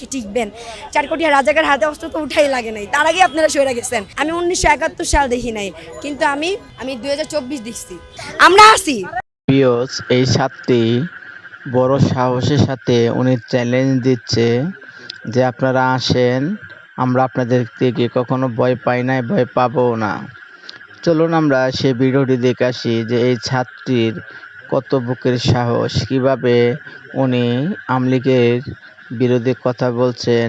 কি টিকবেন 4 কোটি রাজাকার হাতে অস্ত্র তো উঠাই লাগে নাই, তার আগে আপনারা সরে গেছেন। আমি 1971 সাল দেখি নাই, কিন্তু আমি 2024 দেখছি। আমরা আছি পিওস এই ছাত্রী বড় সাহসের সাথে উনি চ্যালেঞ্জ দিচ্ছে যে আপনারা আসেন, আমরা আপনাদের থেকে কখনো ভয় পাই নাই, ভয় পাবো না। চলুন আমরা সেই ভিডিওটি দেখে আসি যে এই ছাত্রীর কত বুকের সাহস, কিভাবে উনি আওয়ামী লীগের বিরুদ্ধে কথা বলছেন,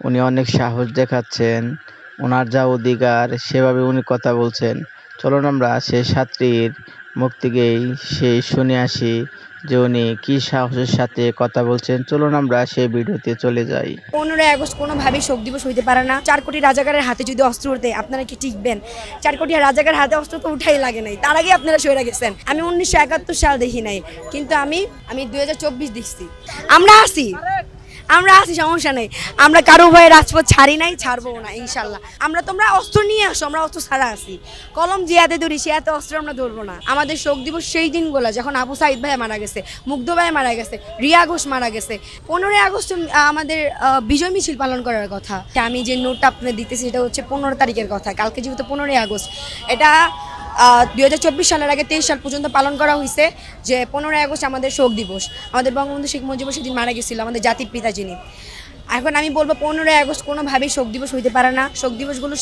উনি অনেক সাহস দেখাচ্ছেন, ওনার যা অধিকার সেভাবে উনি কথা বলছেন। চলুন আমরা সেই ছাত্রীর মুখ থেকেই সেই শুনে আসি যে উনি কী সাহসের সাথে কথা বলছেন। চলুন আমরা সেই ভিডিওতে চলে যাই। 15 আগস্ট কোনোভাবেই শোক দিবস হইতে পারে না। 4 কোটি রাজাকারের হাতে যদি অস্ত্র উঠে, আপনারা কি টিকবেন? 4 কোটি রাজাকার হাতে অস্ত্র তো উঠাই লাগে নাই, তার আগে আপনারা সরে গেছেন। আমি 1971 সাল দেখি নাই, কিন্তু আমি 2024 দেখছি। আমরা আছি সমস্যা নেই। আমরা কারো ভয়ে রাজপথ ছাড়ি নাই, ছাড়বো না ইনশাল্লাহ। তোমরা অস্ত্র নিয়ে আসো, আমরা অস্ত্র ছাড়া আছি। কলম যে হাতে ধরি সে হাতে অস্ত্র আমরা ধরবো না। আমাদের শোক দিবস সেই দিনগুলো যখন আবু সাইদ ভাই মারা গেছে, মুগ্ধ ভাই মারা গেছে, রিয়া ঘোষ মারা গেছে। 15 আগস্ট আমাদের বিজয় মিছিল পালন করার কথা। আমি যে নোটটা আপনাদের দিতেছি সেটা হচ্ছে 15 তারিখের কথা। কালকে যেহেতু 15 আগস্ট, এটা 2024 সালের আগে 23 সাল পর্যন্ত পালন করা হয়েছে যে 15 আগস্ট আমাদের শোক দিবস। আমাদের বঙ্গবন্ধু শেখ মুজিবুর সেদিন মারা গেছিল, আমাদের জাতির পিতা যিনি। এখন আমি বলবো 15 আগস্ট কোনোভাবেই শোক দিবস হইতে পারে না। শোক দিবসগুলো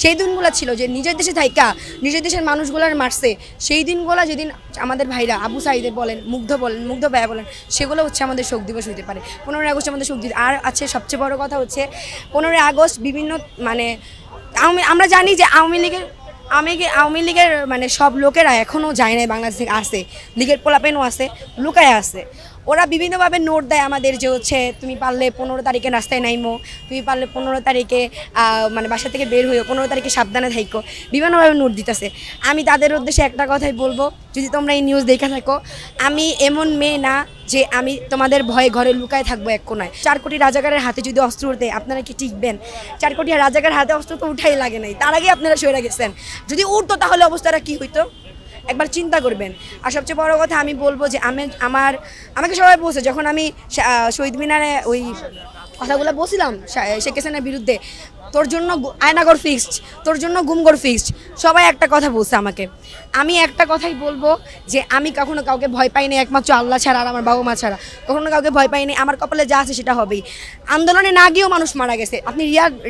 সেই দিনগুলো ছিল যে নিজের দেশে থাইকা নিজের দেশের মানুষগুলোর মারছে, সেই দিনগুলো যেদিন আমাদের ভাইরা আবু সাইদে বলেন, মুগ্ধ ভাইয়া বলেন, সেগুলো হচ্ছে আমাদের শোক দিবস হইতে পারে। 15 আগস্ট আমাদের শোক দিবস। আর আছে সবচেয়ে বড় কথা হচ্ছে 15 আগস্ট বিভিন্ন আমরা জানি যে আওয়ামী লীগের সব লোকেরা এখনও যায় নাই, বাংলাদেশে আছে, লীগের পোলাপেনও আছে, লুকায় আছে। ওরা বিভিন্নভাবে নোট দেয় আমাদের যে হচ্ছে তুমি পারলে 15 তারিখে রাস্তায় নাইমো, তুমি পারলে 15 তারিখে বাসা থেকে বের হইও, 15 তারিখে সাবধানে থাইকো, বিভিন্নভাবে নোট দিতেছে। আমি তাদের উদ্দেশ্যে একটা কথাই বলবো, যদি তোমরা এই নিউজ দেখে থাকো, আমি এমন মেয়ে না যে আমি তোমাদের ভয়ে ঘরে লুকায় থাকবো এক কোনায়। 4 কোটি রাজাকারের হাতে যদি অস্ত্র উঠে, আপনারা কি টিকবেন? 4 কোটি রাজাকার হাতে অস্ত্র তো উঠাই লাগে নাই, তার আগে আপনারা সরে গেছেন। যদি উঠতো তাহলে অবস্থাটা কি হইতো একবার চিন্তা করবেন। আর সবচেয়ে বড় কথা আমি বলবো যে আমাকে সবাই বলছে, যখন আমি শহীদ মিনারে ওই কথাগুলো বলছিলাম শেখ হাসিনার বিরুদ্ধে, তোর জন্য আয়নাগর ফিক্সড, তোর জন্য গুমগর ফিক্সড, সবাই একটা কথা বলছে আমাকে। আমি একটা কথাই বলবো যে আমি কখনো কাউকে ভয় পাইনি, একমাত্র আল্লাহ ছাড়া আর আমার বাবা মা ছাড়া কখনো কাউকে ভয় পাইনি। আমার কপালে যা আছে সেটা হবেই। আন্দোলনে না গিয়েও মানুষ মারা গেছে। আপনি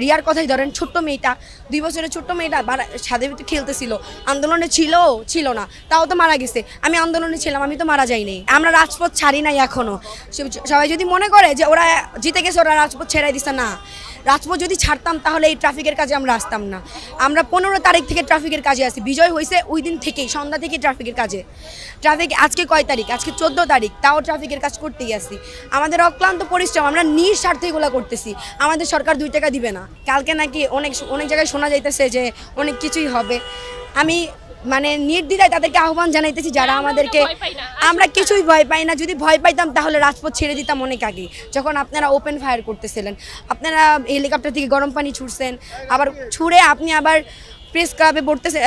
রিয়ার কথাই ধরেন, ছোট্ট মেয়েটা, 2 বছরের ছোট্ট মেয়েটা ছাদে ভিতরে খেলতেছিল, আন্দোলনে ছিল না, তাও তো মারা গেছে। আমি আন্দোলনে ছিলাম, আমি তো মারা যাইনি। আমরা রাজপথ ছাড়ি নাই এখনো। সবাই যদি মনে করে যে ওরা জিতে গেছে, ওরা রাজপথ ছেড়াই দিছে, না, রাজপথ যদি ছাড়তাম তাহলে এই ট্রাফিকের কাজে আমরা আসতাম না। আমরা 15 তারিখ থেকে ট্রাফিকের কাজে আসি। বিজয় হয়েছে ওই দিন থেকেই, সন্ধ্যা থেকে ট্রাফিকের কাজে। আজকে কয় তারিখ? আজকে 14 তারিখ, তাও ট্রাফিকের কাজ করতেই আসি। আমাদের অক্লান্ত পরিশ্রম, আমরা নিঃস্বার্থে এগুলো করতেছি। আমাদের সরকার 2 টাকা দিবে না। কালকে নাকি অনেক জায়গায় শোনা যাইতেছে যে অনেক কিছুই হবে। আমি নির্দ্বিধায় তাদেরকে আহ্বান জানাইতেছি, যারা আমাদেরকে, আমরা কিছুই ভয় পাই না। যদি ভয় পাইতাম তাহলে রাজপথ ছেড়ে দিতাম অনেক আগে, যখন আপনারা ওপেন ফায়ার করতেছিলেন। আপনারা হেলিকপ্টার থেকে গরম পানি ছুড়ছেন, আবার ছুড়ে আপনি আবার প্রেস ক্লাবে বলতেছেন,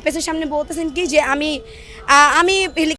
প্রেসের সামনে বলতেছেন কি যে আমি